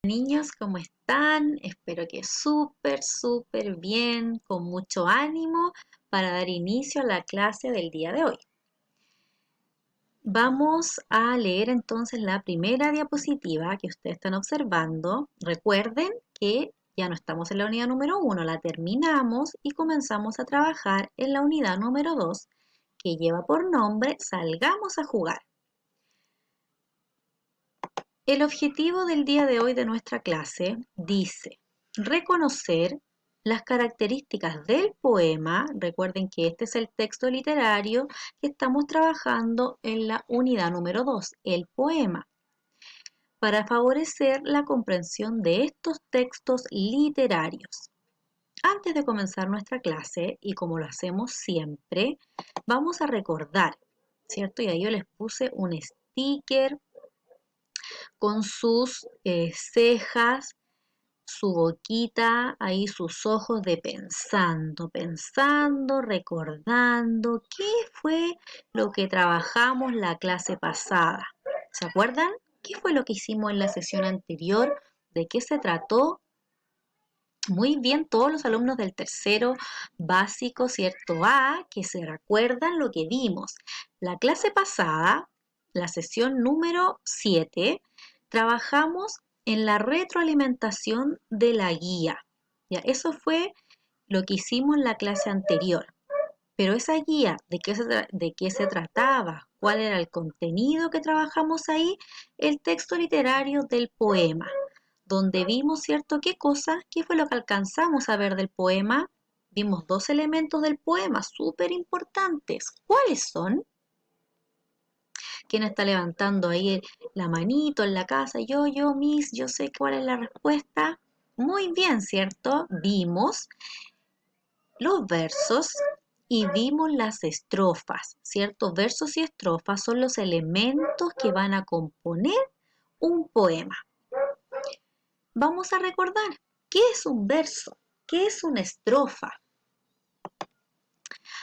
Niños, ¿cómo están? Espero que súper bien, con mucho ánimo para dar inicio a la clase del día de hoy. Vamos a leer entonces la primera diapositiva que ustedes están observando. Recuerden que ya no estamos en la unidad número 1, la terminamos y comenzamos a trabajar en la unidad número 2, que lleva por nombre Salgamos a jugar. El objetivo del día de hoy de nuestra clase dice reconocer las características del poema. Recuerden que este es el texto literario que estamos trabajando en la unidad número 2, el poema, para favorecer la comprensión de estos textos literarios. Antes de comenzar nuestra clase, y como lo hacemos siempre, vamos a recordar, ¿cierto? Y ahí yo les puse un sticker con sus cejas, su boquita, ahí sus ojos de pensando, recordando qué fue lo que trabajamos la clase pasada. ¿Se acuerdan? ¿Qué fue lo que hicimos en la sesión anterior? ¿De qué se trató? Muy bien, todos los alumnos del tercero básico, ¿cierto? A, que se recuerdan lo que vimos. La clase pasada, la sesión número 7, trabajamos en la retroalimentación de la guía. Ya, eso fue lo que hicimos en la clase anterior. Pero esa guía, ¿de qué se trataba? ¿Cuál era el contenido que trabajamos ahí? El texto literario del poema, donde vimos, ¿cierto? ¿Qué cosa? ¿Qué fue lo que alcanzamos a ver del poema? Vimos dos elementos del poema súper importantes. ¿Cuáles son? ¿Quién está levantando ahí la manito en la casa? Miss, yo sé cuál es la respuesta. Muy bien, ¿cierto? Vimos los versos y vimos las estrofas, ¿cierto? Versos y estrofas son los elementos que van a componer un poema. Vamos a recordar, ¿qué es un verso? ¿Qué es una estrofa?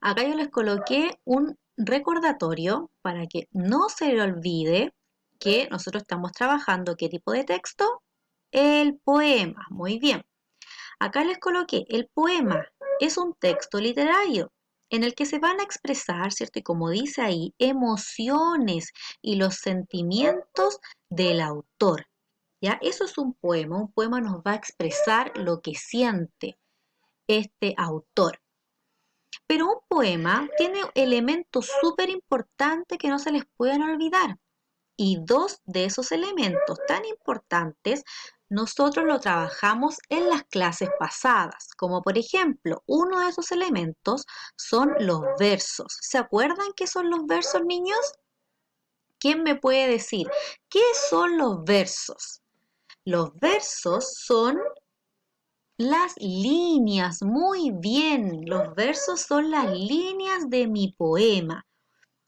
Acá yo les coloqué un recordatorio para que no se le olvide que nosotros estamos trabajando ¿qué tipo de texto? El poema. Muy bien. Acá les coloqué, el poema es un texto literario en el que se van a expresar, ¿cierto? Y como dice ahí, emociones y los sentimientos del autor. ¿Ya? Eso es un poema. Un poema nos va a expresar lo que siente este autor. Pero un poema tiene elementos súper importantes que no se les pueden olvidar. Y dos de esos elementos tan importantes nosotros lo trabajamos en las clases pasadas, como por ejemplo, uno de esos elementos son los versos. ¿Se acuerdan qué son los versos, niños? ¿Quién me puede decir qué son los versos? Los versos son las líneas, muy bien, los versos son las líneas de mi poema.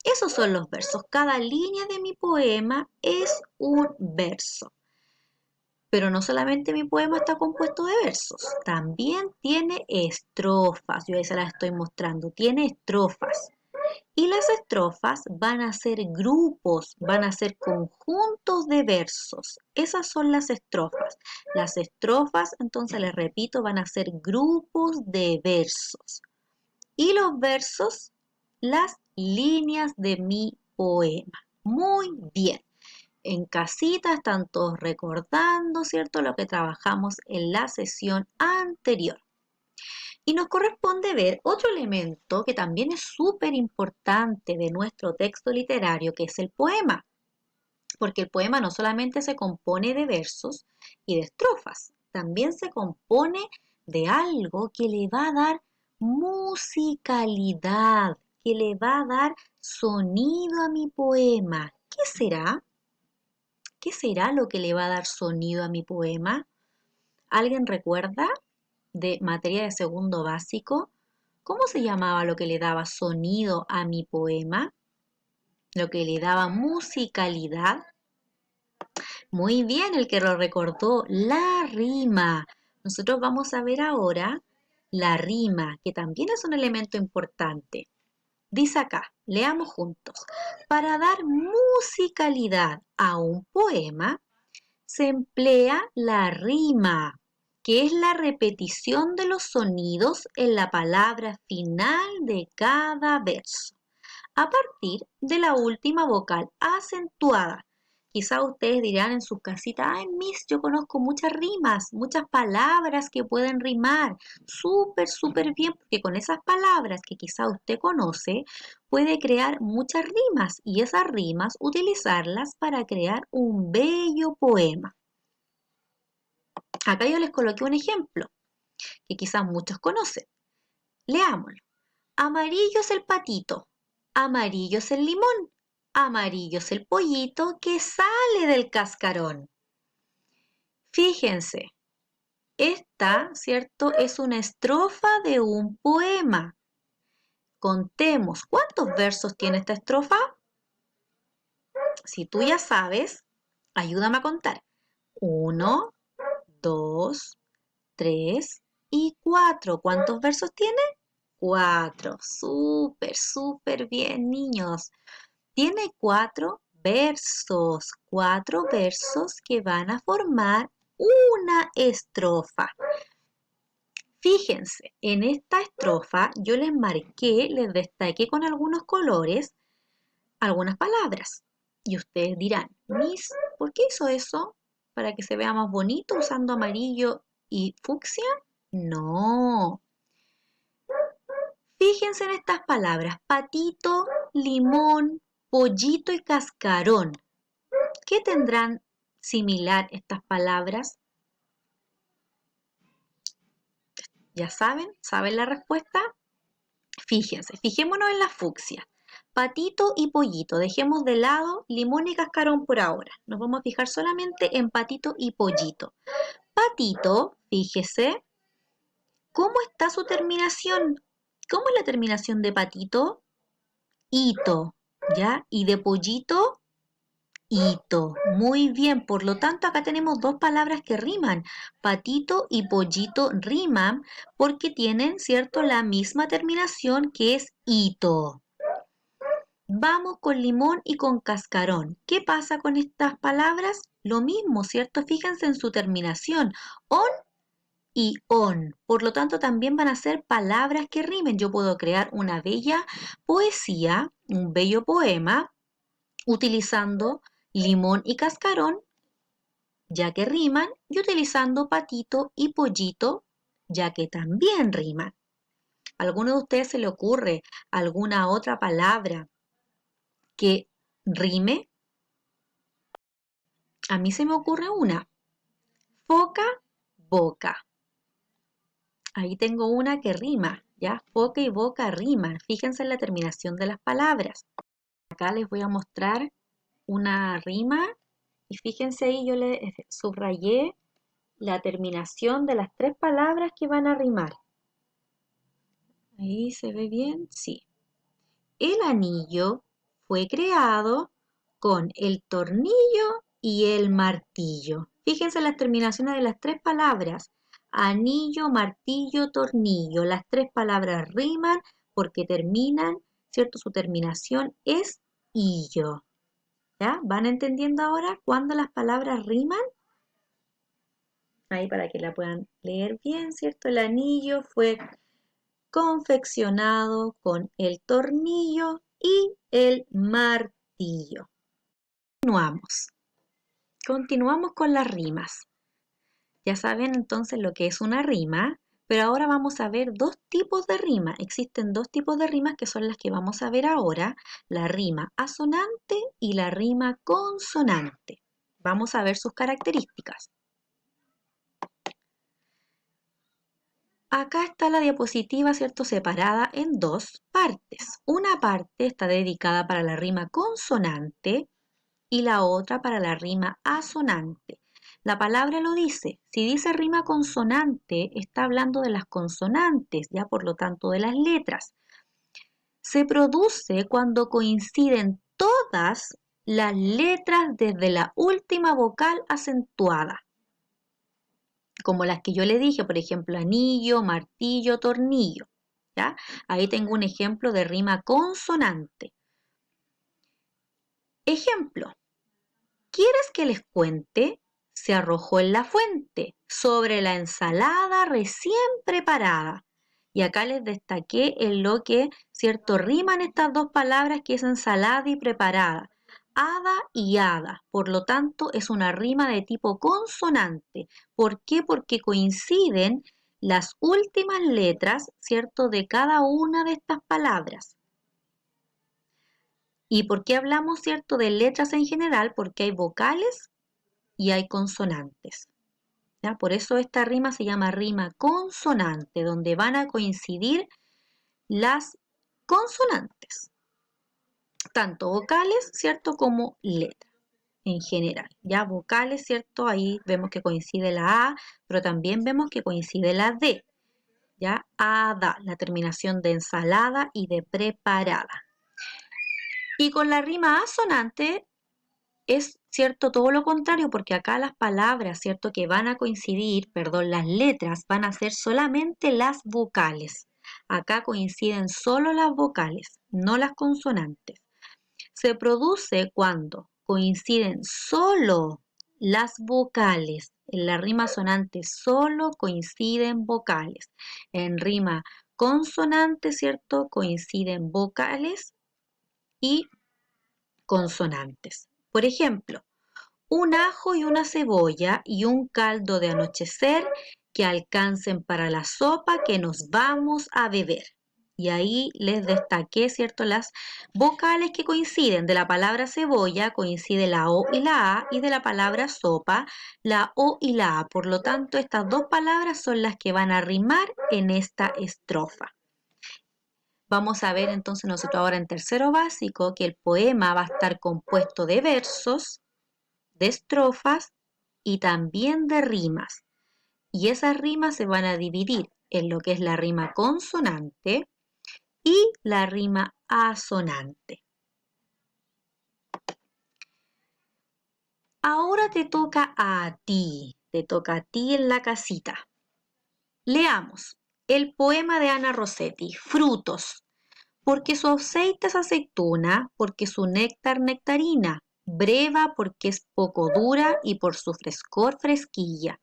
Esos son los versos. Cada línea de mi poema es un verso. Pero no solamente mi poema está compuesto de versos, también tiene estrofas. Yo ahí se las estoy mostrando. Tiene estrofas. Y las estrofas van a ser grupos, van a ser conjuntos de versos. Esas son las estrofas. Las estrofas, entonces les repito, van a ser grupos de versos. Y los versos, las líneas de mi poema. Muy bien. En casita están todos recordando, ¿cierto? Lo que trabajamos en la sesión anterior. Y nos corresponde ver otro elemento que también es súper importante de nuestro texto literario, que es el poema. Porque el poema no solamente se compone de versos y de estrofas, también se compone de algo que le va a dar musicalidad, que le va a dar sonido a mi poema. ¿Qué será? ¿Qué será lo que le va a dar sonido a mi poema? ¿Alguien recuerda de materia de segundo básico? ¿Cómo se llamaba lo que le daba sonido a mi poema? Lo que le daba musicalidad. Muy bien, el que lo recordó, la rima. Nosotros vamos a ver ahora la rima, que también es un elemento importante. Dice acá, leamos juntos. Para dar musicalidad a un poema, se emplea la rima, que es la repetición de los sonidos en la palabra final de cada verso, a partir de la última vocal acentuada. Quizá ustedes dirán en sus casitas, ay, Miss, yo conozco muchas rimas, muchas palabras que pueden rimar. Súper, súper bien, porque con esas palabras que quizá usted conoce, puede crear muchas rimas y esas rimas utilizarlas para crear un bello poema. Acá yo les coloqué un ejemplo que quizás muchos conocen. Leámoslo. Amarillo es el patito, amarillo es el limón, amarillo es el pollito que sale del cascarón. Fíjense, esta, ¿cierto?, es una estrofa de un poema. Contemos, ¿cuántos versos tiene esta estrofa? Si tú ya sabes, ayúdame a contar. 1, 2, 3 y 4. ¿Cuántos versos tiene? 4. Súper, súper bien, niños. Tiene 4 versos que van a formar una estrofa. Fíjense, en esta estrofa yo les marqué, les destaqué con algunos colores algunas palabras. Y ustedes dirán, Miss, ¿por qué hizo eso? ¿Para que se vea más bonito usando amarillo y fucsia? No. Fíjense en estas palabras, patito, limón, pollito y cascarón. ¿Qué tendrán similar estas palabras? ¿Ya saben? ¿Saben la respuesta? Fíjense, fijémonos en la fucsia. Patito y pollito, dejemos de lado limón y cascarón por ahora. Nos vamos a fijar solamente en patito y pollito. Patito, fíjese, ¿cómo está su terminación? ¿Cómo es la terminación de patito? Ito, ¿ya? Y de pollito, hito. Muy bien, por lo tanto acá tenemos dos palabras que riman. Patito y pollito riman porque tienen, ¿cierto?, la misma terminación que es hito. Vamos con limón y con cascarón. ¿Qué pasa con estas palabras? Lo mismo, ¿cierto? Fíjense en su terminación. On y on. Por lo tanto, también van a ser palabras que rimen. Yo puedo crear una bella poesía, un bello poema, utilizando limón y cascarón, ya que riman, y utilizando patito y pollito, ya que también riman. ¿A alguno de ustedes se le ocurre alguna otra palabra que rime? A mí se me ocurre una. Foca, boca. Ahí tengo una que rima, ¿ya? Foca y boca riman. Fíjense en la terminación de las palabras. Acá les voy a mostrar una rima y fíjense ahí yo le subrayé la terminación de las 3 palabras que van a rimar. Ahí se ve bien, sí. El anillo fue creado con el tornillo y el martillo. Fíjense las terminaciones de las 3 palabras. Anillo, martillo, tornillo. Las 3 palabras riman porque terminan, ¿cierto? Su terminación es illo. ¿Ya? ¿Van entendiendo ahora cuándo las palabras riman? Ahí para que la puedan leer bien, ¿cierto? El anillo fue confeccionado con el tornillo y el martillo. Continuamos con las rimas. Ya saben entonces lo que es una rima, pero ahora vamos a ver dos tipos de rima. Existen dos tipos de rimas que son las que vamos a ver ahora, la rima asonante y la rima consonante. Vamos a ver sus características. Acá está la diapositiva, ¿cierto?, separada en dos partes. Una parte está dedicada para la rima consonante y la otra para la rima asonante. La palabra lo dice. Si dice rima consonante, está hablando de las consonantes, ya por lo tanto de las letras. Se produce cuando coinciden todas las letras desde la última vocal acentuada, como las que yo le dije, por ejemplo, anillo, martillo, tornillo. ¿Ya? Ahí tengo un ejemplo de rima consonante. Ejemplo. ¿Quieres que les cuente? se arrojó en la fuente, sobre la ensalada recién preparada. Y acá les destaqué en lo que, ¿cierto?, riman estas dos palabras que es ensalada y preparada. Hada y hada. Por lo tanto, es una rima de tipo consonante. ¿Por qué? Porque coinciden las últimas letras, ¿cierto?, de cada una de estas palabras. ¿Y por qué hablamos, cierto, de letras en general? Porque hay vocales y hay consonantes. ¿Ya? Por eso esta rima se llama rima consonante, donde van a coincidir las consonantes, tanto vocales, ¿cierto?, como letras en general. Ya vocales, ¿cierto? Ahí vemos que coincide la A, pero también vemos que coincide la D. ¿Ya? Hada, la terminación de ensalada y de preparada. Y con la rima asonante es cierto todo lo contrario, porque acá las palabras, cierto, que van a coincidir, perdón, las letras van a ser solamente las vocales. Acá coinciden solo las vocales, no las consonantes. Se produce cuando coinciden solo las vocales. En la rima sonante solo coinciden vocales. En rima consonante, cierto, coinciden vocales y consonantes. Por ejemplo, un ajo y una cebolla y un caldo de anochecer que alcancen para la sopa que nos vamos a beber. Y ahí les destaqué, ¿cierto?, las vocales que coinciden. De la palabra cebolla coincide la O y la A, y de la palabra sopa la O y la A. Por lo tanto, estas dos palabras son las que van a rimar en esta estrofa. Vamos a ver entonces nosotros ahora en tercero básico que el poema va a estar compuesto de versos, de estrofas y también de rimas. Y esas rimas se van a dividir en lo que es la rima consonante y la rima asonante. Ahora te toca a ti en la casita. Leamos el poema de Ana Rossetti, Frutos. Porque su aceite es aceituna, porque su néctar nectarina, breva porque es poco dura y por su frescor fresquilla.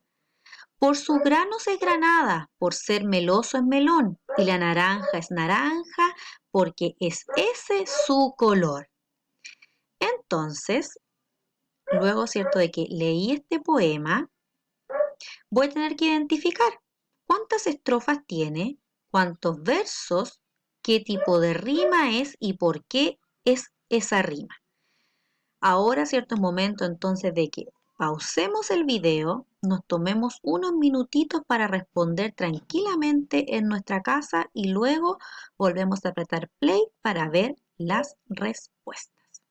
Por sus granos es granada, por ser meloso es melón, y la naranja es naranja porque es ese su color. Entonces, luego, cierto, de que leí este poema, voy a tener que identificar cuántas estrofas tiene, cuántos versos, qué tipo de rima es y por qué es esa rima. Ahora, cierto, es momento entonces de que pausemos el video, nos tomemos unos minutitos para responder tranquilamente en nuestra casa y luego volvemos a apretar play para ver las respuestas.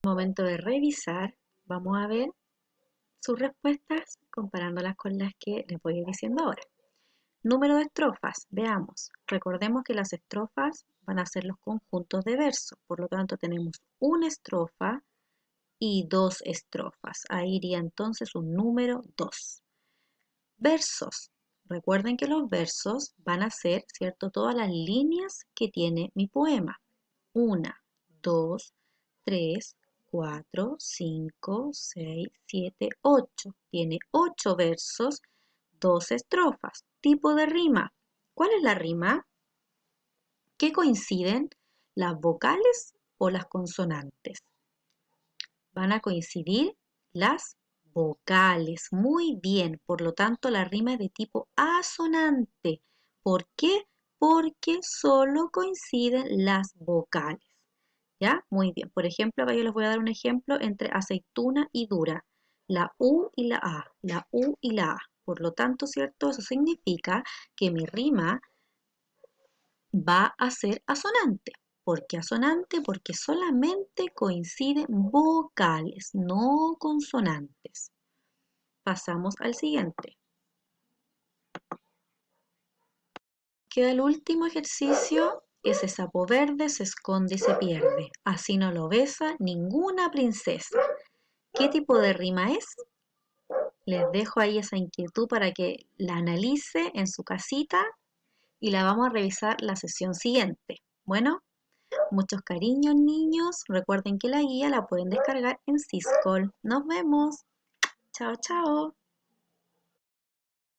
Momento de revisar, vamos a ver sus respuestas comparándolas con las que les voy a ir diciendo ahora. Número de estrofas, veamos. Recordemos que las estrofas van a ser los conjuntos de versos, por lo tanto tenemos una estrofa y dos estrofas. Ahí iría entonces un número 2. Versos. Recuerden que los versos van a ser, ¿cierto?, todas las líneas que tiene mi poema. 1, 2, 3, 4, 5, 6, 7, 8. Tiene 8 versos, 2 estrofas. Tipo de rima. ¿Cuál es la rima? ¿Qué coinciden? ¿Las vocales o las consonantes? Van a coincidir las vocales. Muy bien, por lo tanto la rima es de tipo asonante. ¿Por qué? Porque solo coinciden las vocales. ¿Ya? Muy bien. Por ejemplo, acá yo les voy a dar un ejemplo entre aceituna y dura. La U y la A. La U y la A. Por lo tanto, ¿cierto? Eso significa que mi rima va a ser asonante. ¿Por qué asonante? Porque solamente coinciden vocales, no consonantes. Pasamos al siguiente. Queda el último ejercicio. Ese sapo verde se esconde y se pierde. Así no lo besa ninguna princesa. ¿Qué tipo de rima es? Les dejo ahí esa inquietud para que la analice en su casita y la vamos a revisar la sesión siguiente. Bueno, muchos cariños, niños. Recuerden que la guía la pueden descargar en Siscol. Nos vemos. Chao, chao.